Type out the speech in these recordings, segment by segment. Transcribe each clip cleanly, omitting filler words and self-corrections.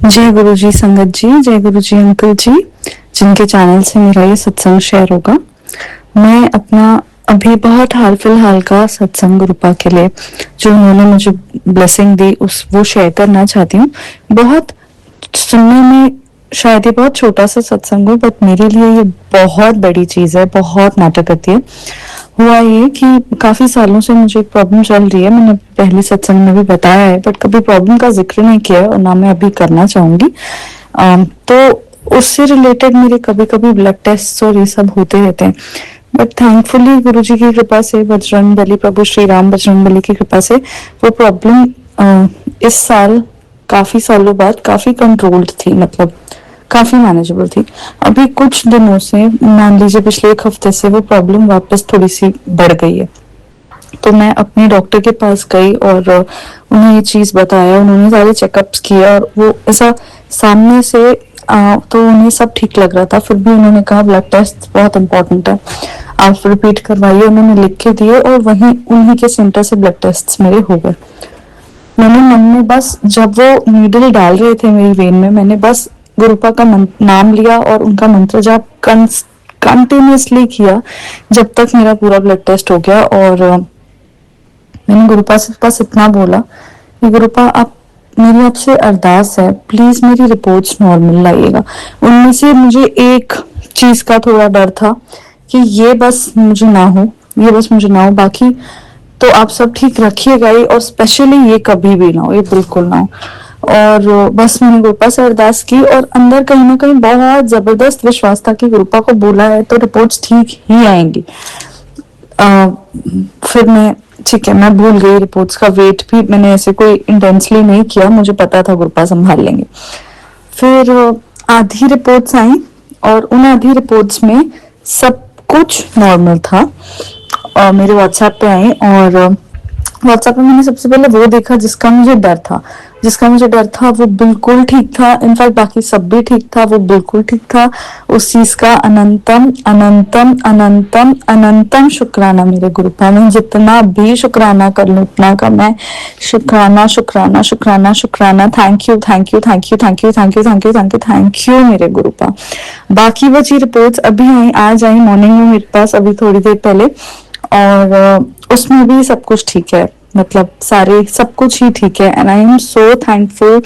जय गुरु जी संगत जी, जय गुरु जी अंकल जी, जिनके चैनल से मेरा ये सत्संग शेयर होगा। मैं अपना अभी बहुत हाल फिलहाल का सत्संग रूपा के लिए जो उन्होंने मुझे ब्लेसिंग दी उस वो शेयर करना चाहती हूँ। बहुत सुनने में शायद ये बहुत छोटा सा सत्संग हो, बट मेरे लिए ये बहुत बड़ी चीज है, बहुत मैटर करती है। हुआ ये कि काफी सालों से मुझे एक प्रॉब्लम चल रही है। मैंने पहले सत्संग में भी बताया है, बट कभी प्रॉब्लम का जिक्र नहीं किया और ना मैं अभी करना चाहूंगी। तो उससे रिलेटेड मेरे कभी कभी ब्लड टेस्ट और ये सब होते रहते हैं, बट थैंकफुली गुरु जी की कृपा से, बजरंग बली, प्रभु श्री राम बजरंग बली की कृपा से वो प्रॉब्लम इस साल काफी सालों बाद काफी कंट्रोल्ड थी, मतलब काफी मैनेजेबल थी। अभी कुछ दिनों से, मान लीजिए पिछले एक हफ्ते से, वो प्रॉब्लम वापस थोड़ी सी बढ़ गई है। तो मैं अपने डॉक्टर के पास गई और उन्हें ये चीज बताया। उन्होंने सारे चेकअप्स किए और वो ऐसा सामने से तो उन्हें सब ठीक लग रहा था। फिर भी उन्होंने कहा ब्लड टेस्ट बहुत इंपॉर्टेंट है, आप रिपीट करवाइए। उन्होंने लिख के दिए और वहीं उन्हीं के सेंटर से ब्लड टेस्ट मेरे हो गए। मैंने मन में बस, जब वो नीडल डाल रहे थे मेरी वेन में, मैंने बस गुरुपा का नाम लिया और उनका मंत्र जाप कंटिन्यूसली किया जब तक मेरा पूरा ब्लड टेस्ट हो गया। और मैंने गुरुपा से बस इतना बोला कि गुरुपा, आप, मेरी आपसे अरदास है, प्लीज मेरी रिपोर्ट्स नॉर्मल लाइएगा। उनमें से मुझे एक चीज का थोड़ा डर था कि ये बस मुझे ना हो, ये बस मुझे ना हो, बाकी तो आप सब ठीक रखिएगा ही, और स्पेशली ये कभी भी ना हो, ये बिल्कुल ना हो। और बस मैंने गुरुपा से अरदास की और अंदर कहीं ना कहीं बहुत जबरदस्त विश्वास था कि गुरुपा को बोला है तो रिपोर्ट्स ठीक ही आएंगी। फिर मैं, ठीक है, मैं भूल गई रिपोर्ट्स का वेट भी, मैंने ऐसे कोई इंटेंसली नहीं किया, मुझे पता था गुरुपा संभाल लेंगे। फिर आधी रिपोर्ट्स आई और उन आधी रिपोर्ट्स में सब कुछ नॉर्मल था। मेरे व्हाट्सएप पे आई और व्हाट्सएप पे मैंने सबसे पहले वो देखा जिसका मुझे डर था। जिसका मुझे डर था वो बिल्कुल ठीक था, इनफैक्ट बाकी सब भी ठीक था, वो बिल्कुल ठीक था। उस चीज का अनंतम अनंतम अनंतम अनंतम शुक्राना मेरे गुरुपा। मैं जितना भी शुक्राना कर लूं उतना कम है। शुक्राना शुक्राना शुक्राना शुक्राना, thank you thank you thank you thank you thank you thank you thank you thank you मेरे गुरुपा। बाकी बची रिपोर्ट्स अभी आई, आज आई मॉर्निंग में मेरे पास, अभी थोड़ी देर पहले, और उसमें भी सब कुछ ठीक है, मतलब सारे सब कुछ ही ठीक है। And I am so thankful,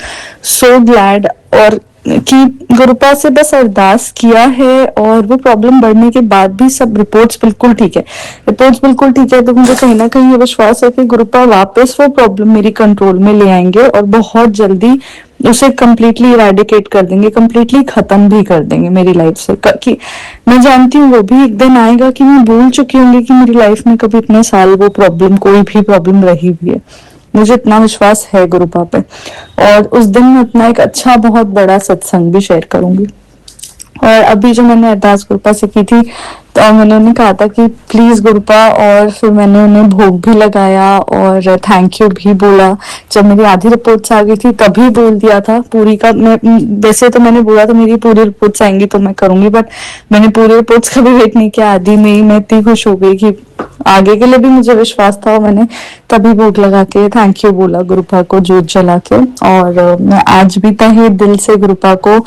so glad. और कि गुरुपा से बस अरदास किया है और वो प्रॉब्लम बढ़ने के बाद भी सब रिपोर्ट्स बिल्कुल ठीक है, रिपोर्ट्स बिल्कुल ठीक है। तो मुझे कहीं ना कहीं ये विश्वास है कि गुरुपा वापस वो प्रॉब्लम मेरी कंट्रोल में ले आएंगे और बहुत जल्दी उसे कम्प्लीटली इरेडिकेट कर देंगे, कम्प्लीटली खत्म भी कर देंगे मेरी लाइफ से। कि मैं जानती हूँ वो भी एक दिन आएगा कि मैं भूल चुकी होंगी कि मेरी लाइफ में कभी इतने साल वो प्रॉब्लम, कोई भी प्रॉब्लम रही हुई है। मुझे इतना विश्वास है गुरुपा पे। और उस दिन मैं अपना एक अच्छा बहुत बड़ा सत्संग भी शेयर करूंगी। और अभी जो मैंने अरदास गुरुपा से की थी, तो मैंने उन्हें कहा था कि प्लीज गुरुपा, और फिर मैंने उन्हें भोग भी लगाया और थैंक यू भी बोला। जब मेरी आधी रिपोर्ट्स आ गई थी तभी बोल दिया था पूरी का। मैं, वैसे तो मैंने बोला था मेरी पूरी रिपोर्ट्स आएंगी तो मैं करूंगी, बट मैंने पूरी रिपोर्ट्स का भी वेट नहीं किया, आधी में ही मैं इतनी खुश हो गई कि आगे के लिए भी मुझे विश्वास था। और मैंने तभी भोग लगा के थैंक यू बोला गुरुपा को, जोत जला के। और मैं आज भी तहे दिल से गुरुपा को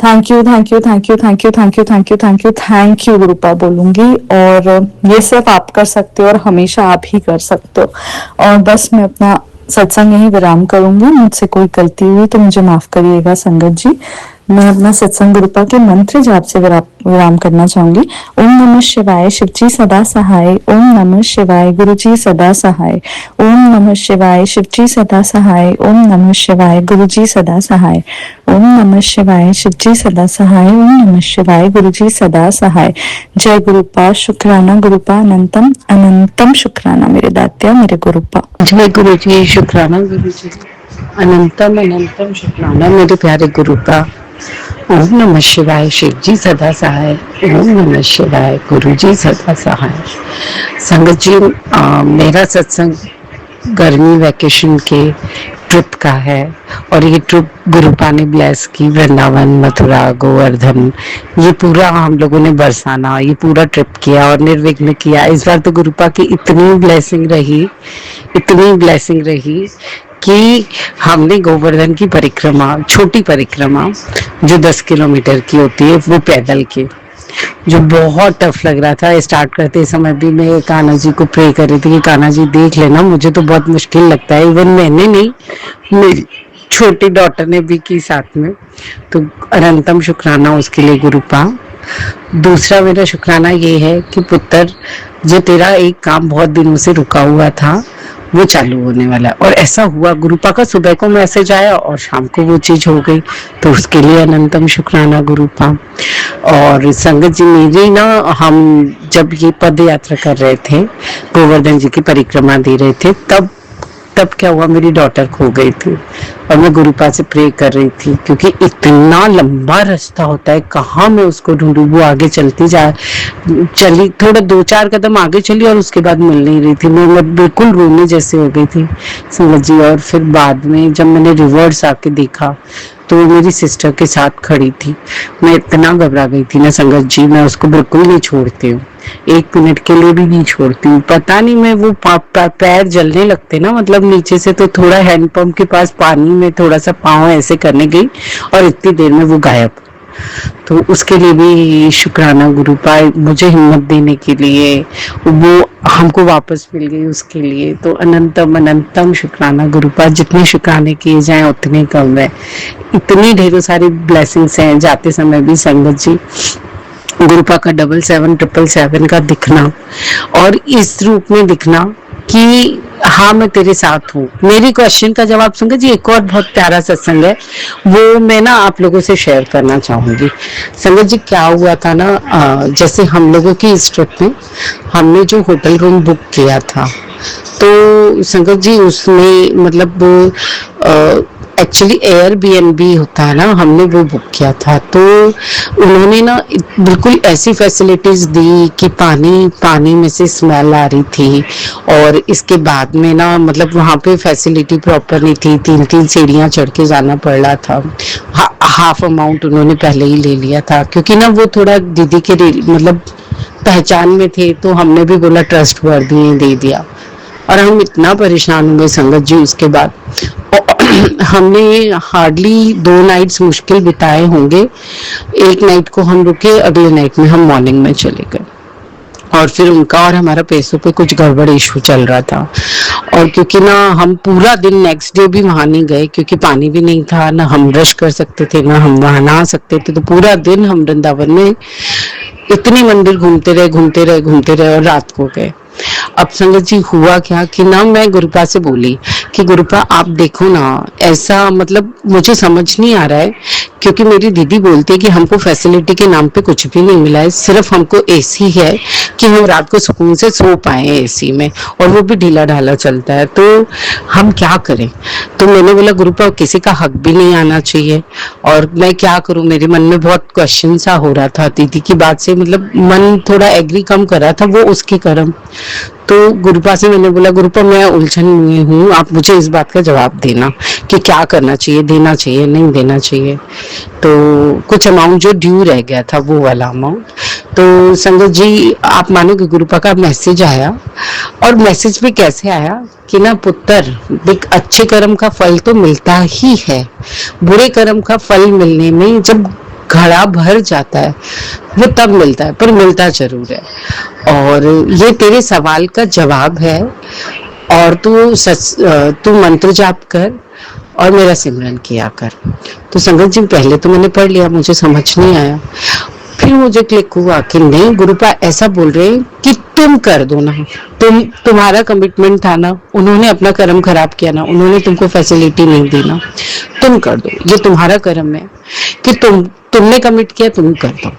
thank you thank you thank you thank you thank you thank you thank you thank you Gurupa बोलूंगी। और ये सिर्फ आप कर सकते हो और हमेशा आप ही कर सकते हो। और बस मैं अपना सत्संग यही विराम करूंगी। मुझसे कोई गलती हुई तो मुझे माफ करिएगा संगत जी। मैं अपना सत्संग गुरुपा के मंत्र जाप से विराम करना चाहूंगी। ओम नमः शिवाय, शिव जी सदा सहाय। ओम नमः शिवाय, गुरु जी सदा सहाय। ओम नमः शिवाय, शिव जी सदा सहाय। ओम नमः शिवाय, गुरु जी सदा सहाय। ओम नमः शिवाय, शिव जी सदा सहाय। ओम नमः शिवाय, गुरु जी सदा सहाय। जय गुरुपा, शुक्राना गुरुपा, अनंतम अनंतम शुक्राना मेरे दात्या, मेरे गुरुपा। जय गुरु जी, शुक्राना गुरु जी, अनंतम अनंतम शुक्राना मेरे प्यारे गुरुपा। ओम नमः शिवाय, शिव जी सदा सहाय। ओम नमः शिवाय, गुरु जी सदा सहाय। संगत जी, मेरा सत्संग गर्मी वैकेशन के ट्रिप का है और ये ट्रिप गुरुपा ने ब्लेस की। वृंदावन, मथुरा, गोवर्धन, ये पूरा हम लोगों ने बरसाना, ये पूरा ट्रिप किया और निर्विघ्न किया। इस बार तो गुरुपा की इतनी ब्लेसिंग रही, इतनी ब्लेसिंग रही कि हमने गोवर्धन की परिक्रमा, छोटी परिक्रमा जो 10 किलोमीटर की होती है, वो पैदल की, जो बहुत टफ लग रहा था। स्टार्ट करते समय भी मैं कान्हा जी को प्रे कर रही थी कि कान्हा जी देख लेना, मुझे तो बहुत मुश्किल लगता है। इवन मैंने नहीं, मेरी छोटी डॉटर ने भी की साथ में। तो अनंतम शुक्राना उसके लिए गुरुपा। दूसरा मेरा शुक्राना ये है कि पुत्र, जो तेरा एक काम बहुत दिनों से रुका हुआ था वो चालू होने वाला है। और ऐसा हुआ, गुरुपा का सुबह को मैसेज आया और शाम को वो चीज हो गई। तो उसके लिए अनंतम शुक्राना गुरुपा। और संगत जी मेरी ना, हम जब ये पद यात्रा कर रहे थे, गोवर्धन जी की परिक्रमा दे रहे थे, तब क्या हुआ, मेरी डॉटर खो गई थी और मैं गुरुपा से प्रे कर रही थी, क्योंकि इतना लंबा रास्ता होता है, कहाँ मैं उसको ढूंढूं। वो आगे चली थोड़ा 2-4 कदम आगे चली और उसके बाद मिल नहीं रही थी। मैं बिल्कुल रोने जैसे हो गई थी संगत जी। और फिर बाद में जब मैंने रिवर्स आके देखा तो वो मेरी सिस्टर के साथ खड़ी थी। मैं इतना घबरा गई थी ना संगत जी, मैं उसको बिल्कुल नहीं छोड़ती हूँ, 1 मिनट के लिए भी नहीं छोड़ती हूँ। पता नहीं, मैं वो पैर जलने लगते ना, मतलब नीचे से, तो थोड़ा हैंडपंप के पास पानी में थोड़ा सा पाँव ऐसे करने गई और इतनी देर में वो गायब। तो उसके लिए भी शुक्राना गुरुपा, मुझे हिम्मत देने के लिए, वो हमको वापस मिल गई उसके लिए। तो अनंतम अनंतम शुक्राना गुरुपा। जितने शुक्राने किए जाएं उतने कम है। इतनी ढेरों सारी ब्लेसिंग्स हैं। जाते समय भी संगत जी, गुरुपा का 7777 का दिखना और इस रूप में दिखना कि हाँ मैं तेरे साथ हूँ। मेरी क्वेश्चन का जवाब संगत जी, एक और बहुत प्यारा सत्संग है, वो मैं ना आप लोगों से शेयर करना चाहूंगी। संगत जी क्या हुआ था ना, जैसे हम लोगों की इस ट्रिप में हमने जो होटल रूम बुक किया था, तो संगत जी उसमें मतलब एक्चुअली एयरबीएनबी होता है ना, हमने वो बुक किया था। तो उन्होंने ना बिल्कुल ऐसी फैसिलिटीज दी कि पानी में से स्मेल आ रही थी। और इसके बाद में ना, मतलब वहाँ पे फैसिलिटी प्रॉपर नहीं थी, 3-3 सीढ़ियाँ चढ़ के जाना पड़ रहा था। हाफ अमाउंट उन्होंने पहले ही ले लिया था, क्योंकि ना वो थोड़ा दीदी के मतलब पहचान में थे, तो हमने भी बोला ट्रस्ट वर्दी दे दिया। और हम इतना परेशान हुए संगत जी उसके बाद। हमने हार्डली 2 नाइट्स मुश्किल बिताए होंगे। एक नाइट को हम रुके, अगले नाइट में हम मॉर्निंग में चले गए। और फिर उनका और हमारा पैसों पे कुछ गड़बड़ इशू चल रहा था। और क्योंकि ना हम पूरा दिन नेक्स्ट डे भी वहां नहीं गए, क्योंकि पानी भी नहीं था, ना हम रश कर सकते थे, ना हम वहां नहा सकते थे। तो पूरा दिन हम वृंदावन में इतने मंदिर घूमते रहे और रात को गए। अब संगत जी हुआ क्या कि ना, मैं गुरुपा से बोली कि गुरुपा आप देखो ना, ऐसा मतलब मुझे समझ नहीं आ रहा है, क्योंकि मेरी दीदी बोलती है कि हमको फैसिलिटी के नाम पे कुछ भी नहीं मिला है, सिर्फ हमको एसी है कि हम रात को सुकून से सो पाए एसी में, और वो भी ढीला ढाला चलता है, तो हम क्या करें। तो मैंने बोला गुरुपा किसी का हक भी नहीं आना चाहिए, और मैं क्या करूं, मेरे मन में बहुत क्वेश्चन सा हो रहा था दीदी की बात से, मतलब मन थोड़ा एग्री कम कर रहा था, वो उसके कर्म। तो गुरुपा से मैंने बोला गुरुपा मैं उलझन में हूँ, आप मुझे इस बात का जवाब देना कि क्या करना चाहिए, देना चाहिए नहीं देना चाहिए। तो कुछ अमाउंट जो ड्यू रह गया था वो वाला अमाउंट, तो संगत जी आप मानोगे गुरुपा का मैसेज आया। और मैसेज भी कैसे आया कि ना पुत्र देख, अच्छे कर्म का फल तो मिलता ही है, बुरे कर्म का फल मिलने में जब घड़ा भर जाता है वो तब मिलता है, पर मिलता जरूर है। और ये तेरे सवाल का जवाब है। और तू मंत्र जाप कर और मेरा सिमरन किया कर। तो संगत जी पहले तो मैंने पढ़ लिया, मुझे समझ नहीं आया, फिर मुझे क्लिक हुआ कि नहीं गुरुपा ऐसा बोल रहे हैं कि तुम कर दो ना, तुम्हारा कमिटमेंट था ना, उन्होंने अपना कर्म खराब किया ना, उन्होंने तुमको फैसिलिटी नहीं दी ना, तुम कर दो, ये तुम्हारा कर्म है कि तुमने कमिट किया, तुम कर दो।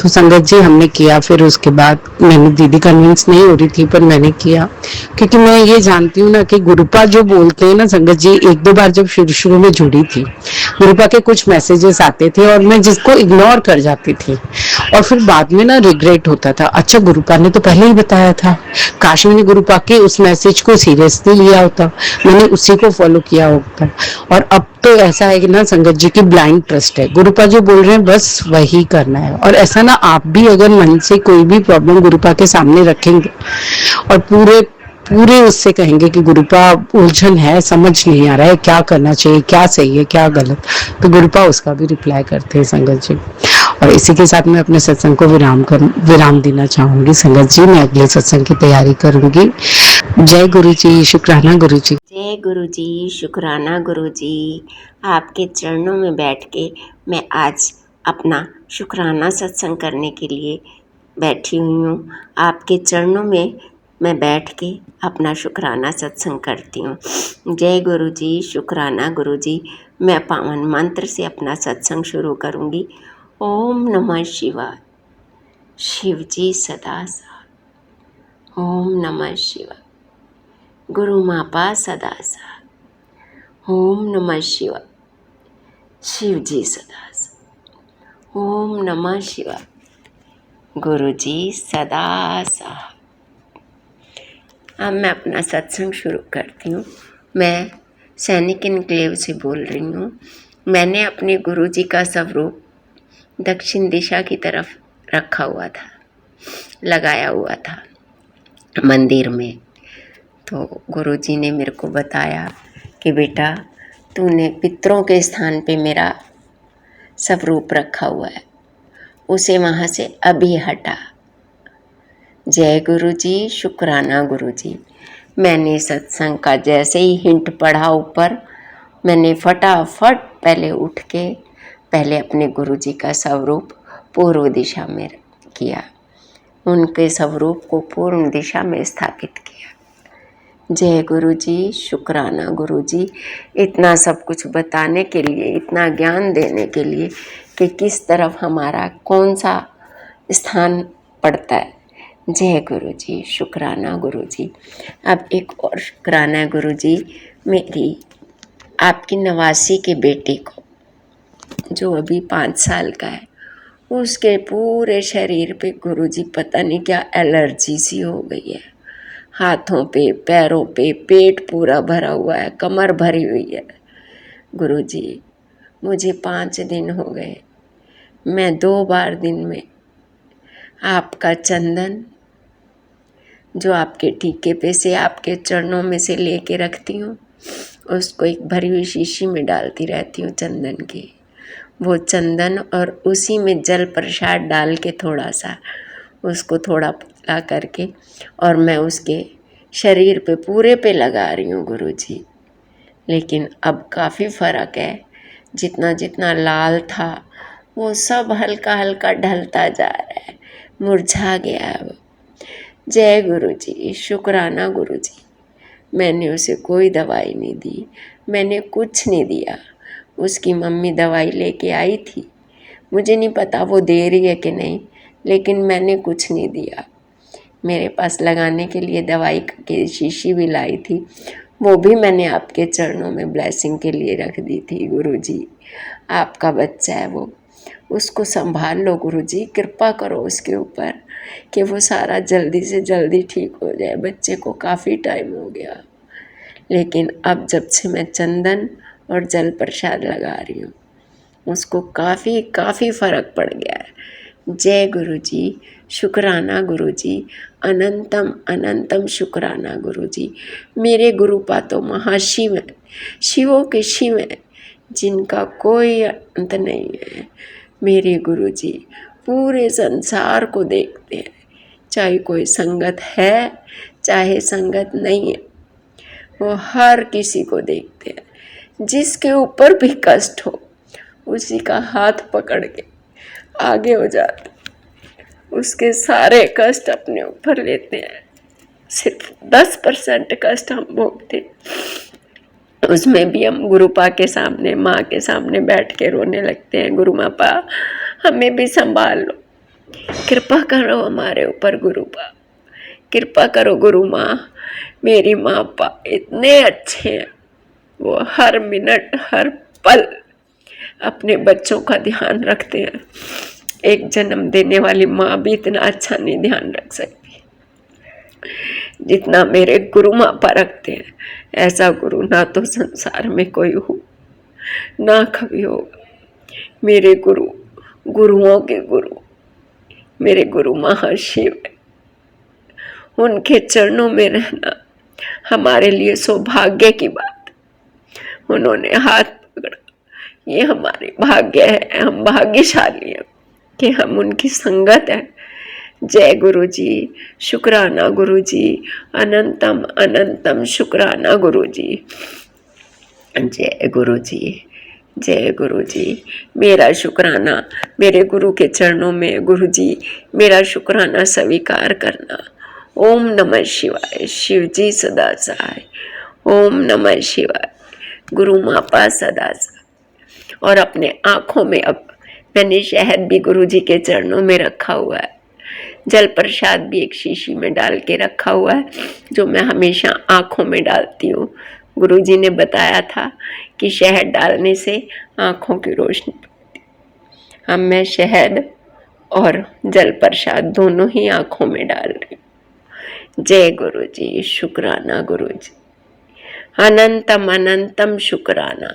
तो संगत जी हमने किया। फिर उसके बाद मैंने, दीदी कन्विंस नहीं हो रही थी पर मैंने किया, क्योंकि मैं ये जानती हूँ ना कि गुरुपा जो बोलते हैं ना संगत जी, 1-2 बार जब शुरू में जुड़ी थी गुरुपा के कुछ मैसेजेस आते थे और मैं जिसको इग्नोर कर जाती थी, और फिर बाद में ना रिग्रेट होता था, अच्छा गुरुपा ने तो पहले ही बताया था, काश मैंने गुरुपा के उस मैसेज को सीरियसली लिया होता, मैंने उसी को फॉलो किया होता। और अब तो ऐसा है कि ना संगत जी की ब्लाइंड ट्रस्ट है, गुरुपा जो बोल रहे हैं बस वही करना है। और ऐसा ना आप भी अगर मन से कोई भी प्रॉब्लम गुरुपा के सामने रखेंगे और पूरे पूरे उससे कहेंगे कि गुरुपा उलझन है, समझ नहीं आ रहा है क्या करना चाहिए, क्या सही है क्या गलत, तो गुरुपा उसका भी रिप्लाई करते हैं संगत जी। और इसी के साथ मैं अपने सत्संग को विराम देना चाहूंगी संगत जी। मैं अगले सत्संग की तैयारी करूंगी। जय गुरु जी, शुक्राना गुरु जी। जय गुरु जी, शुक्राना गुरु जी। आपके चरणों में बैठ के मैं आज अपना शुक्राना सत्संग करने के लिए बैठी हुई हूँ। आपके चरणों में मैं बैठ के अपना शुक्राना सत्संग करती हूँ। जय गुरु जी, शुक्राना गुरु जी। मैं पावन मंत्र से अपना सत्संग शुरू करूँगी। ओम नमः शिवाय। शिव जी सदा साथ। ओम नमः शिवाय। गुरु मापा सदा साथ। ओम नमः शिवाय। शिव जी सदा साथ। ओम नमः शिवाय। गुरु जी सदा साथ। अब मैं अपना सत्संग शुरू करती हूँ। मैं सैनिक इनक्लेव से बोल रही हूँ। मैंने अपने गुरु जी का स्वरूप दक्षिण दिशा की तरफ रखा हुआ था, लगाया हुआ था मंदिर में। तो गुरु जी ने मेरे को बताया कि बेटा तूने पितरों के स्थान पे मेरा स्वरूप रखा हुआ है, उसे वहाँ से अभी हटा। जय गुरु जी, शुक्राना गुरु जी। मैंने सत्संग का जैसे ही हिंट पढ़ा ऊपर, मैंने फटाफट पहले उठ के पहले अपने गुरु जी का स्वरूप पूर्व दिशा में किया, उनके स्वरूप को पूर्व दिशा में स्थापित किया। जय गुरु जी, शुक्राना गुरु जी। इतना सब कुछ बताने के लिए, इतना ज्ञान देने के लिए कि किस तरफ हमारा कौन सा स्थान पड़ता है। जय गुरु जी, शुक्राना गुरु जी। अब एक और शुक्राना गुरु जी, मेरी आपकी नवासी के बेटे को, जो अभी 5 साल का है, उसके पूरे शरीर पे गुरु जी पता नहीं क्या एलर्जी सी हो गई है। हाथों पे, पैरों पे, पेट पूरा भरा हुआ है, कमर भरी हुई है। गुरु जी मुझे 5 दिन हो गए, मैं 2 बार दिन में आपका चंदन जो आपके टीके पे से आपके चरणों में से लेके रखती हूँ, उसको एक भरी हुई शीशी में डालती रहती हूँ चंदन की। वो चंदन और उसी में जल प्रसाद डाल के थोड़ा सा उसको थोड़ा पतला करके और मैं उसके शरीर पे पूरे पे लगा रही हूँ गुरु जी। लेकिन अब काफ़ी फ़र्क है, जितना जितना लाल था वो सब हल्का हल्का ढलता जा रहा है, मुरझा गया है अब। जय गुरु जी, शुक्राना गुरु जी। मैंने उसे कोई दवाई नहीं दी, मैंने कुछ नहीं दिया। उसकी मम्मी दवाई लेके आई थी, मुझे नहीं पता वो दे रही है कि नहीं, लेकिन मैंने कुछ नहीं दिया। मेरे पास लगाने के लिए दवाई की शीशी भी लाई थी, वो भी मैंने आपके चरणों में ब्लेसिंग के लिए रख दी थी। गुरु जी आपका बच्चा है वो, उसको संभाल लो गुरु जी, कृपा करो उसके ऊपर कि वो सारा जल्दी से जल्दी ठीक हो जाए। बच्चे को काफ़ी टाइम हो गया, लेकिन अब जब से मैं चंदन और जल प्रसाद लगा रही हूँ, उसको काफ़ी फ़र्क पड़ गया है। जय गुरु जी, शुक्राना गुरु जी, अनंतम अनंतम शुक्राना गुरु जी। मेरे गुरुपा तो महाशिव है, शिवों के शिव हैं, जिनका कोई अंत नहीं है। मेरे गुरु जी पूरे संसार को देखते हैं, चाहे कोई संगत है चाहे संगत नहीं है, वो हर किसी को देखते हैं। जिसके ऊपर भी कष्ट हो उसी का हाथ पकड़ के आगे हो जाते, उसके सारे कष्ट अपने ऊपर लेते हैं। सिर्फ 10% कष्ट हम भोगते, उसमें भी हम गुरुपा के सामने, माँ के सामने बैठ के रोने लगते हैं। गुरु मापा हमें भी संभाल लो, कृपा करो हमारे ऊपर गुरुपा, कृपा करो गुरु माँ। मेरी माँ पा इतने अच्छे हैं, वो हर मिनट हर पल अपने बच्चों का ध्यान रखते हैं। एक जन्म देने वाली माँ भी इतना अच्छा नहीं ध्यान रख सकती जितना मेरे गुरु मापा रखते हैं। ऐसा गुरु ना तो संसार में कोई हो, ना कभी होगा। मेरे गुरु गुरुओं के गुरु, मेरे गुरु महाशिव है। उनके चरणों में रहना हमारे लिए सौभाग्य की बात। उन्होंने हाथ पकड़ा, ये हमारे भाग्य है, हम भाग्यशाली हैं कि हम उनकी संगत है। जय गुरु जी, शुक्राना गुरु जी, अनंतम अनंतम शुक्राना गुरु जी। जय गुरु जी, जय गुरु जी। मेरा शुक्राना मेरे गुरु के चरणों में। गुरु जी मेरा शुक्राना स्वीकार करना। ओम नमः शिवाय। शिव जी सदा सहाय। ओम नमः शिवाय। गुरु मापा सदा सहाय। और अपने आँखों में अब मैंने शहद भी गुरु जी के चरणों में रखा हुआ है। जल प्रसाद भी एक शीशी में डाल के रखा हुआ है, जो मैं हमेशा आँखों में डालती हूँ। गुरु जी ने बताया था कि शहद डालने से आँखों की रोशनी बढ़ती। अब मैं शहद और जल प्रसाद दोनों ही आँखों में डाल रही हूँ। जय गुरु जी, शुक्राना गुरु जी, अनंतम अनंतम शुक्राना।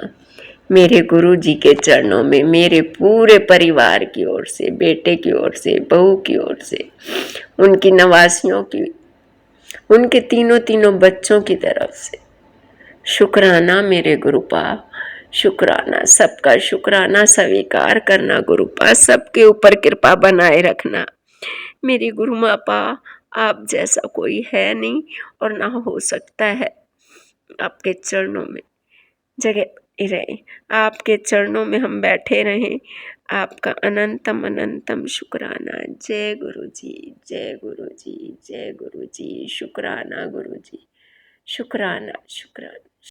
मेरे गुरु जी के चरणों में मेरे पूरे परिवार की ओर से, बेटे की ओर से, बहू की ओर से, उनकी नवासियों की, उनके तीनों बच्चों की तरफ से शुक्राना। मेरे गुरुपा शुक्राना, सबका शुक्राना स्वीकार करना। गुरुपा सबके ऊपर कृपा बनाए रखना। मेरी गुरु मापा, आप जैसा कोई है नहीं और ना हो सकता है। आपके चरणों में जगह रहे, आपके चरणों में हम बैठे रहें। आपका अनंतम अनंतम शुक्राना। जय गुरु जी, जय गुरु जी, जय गुरु जी, शुक्राना गुरु जी, शुक्राना शुक्राना।